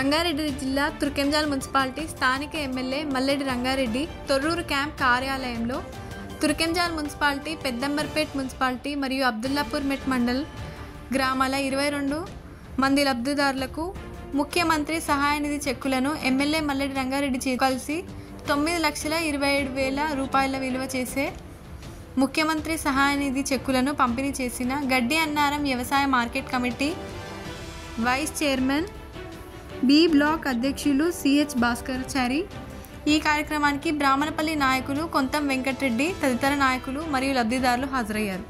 రంగారెడ్డి జిల్లా తుర్కెంజాల్ మున్సిపాలిటీ స్థానిక MLA Malledi Rangareddy Thorrur camp కార్యాలయంలో తుర్కెంజాల్ మున్సిపాలిటీ, పెద్దంబర్పేట్ మున్సిపాలిటీ మరియు అబ్దుల్లాపూర్ మెట్ మండల్ గ్రామాల 22 మంది లబ్ధిదారులకు ముఖ్యమంత్రి సహాయ నిధి చెక్కులను ఎమ్మెల్యే మల్లెడి రంగారెడ్డి కలిసి 9,27,000 రూపాయల విలువ చేసే ముఖ్యమంత్రి సహాయ నిధి చెక్కులను పంపిణీ చేసిన గడ్డి అన్నారం వ్యవసాయ market committee vice chairman, B block అధ్యక్షులు సిహెచ్ భాస్కరాచారి. ఈ కార్యక్రమానికి బ్రాహ్మణపల్లి నాయకులు కొంతం వెంకటరెడ్డి తదితర నాయకులు మరియు లబ్ధిదారులు హాజరయ్యారు.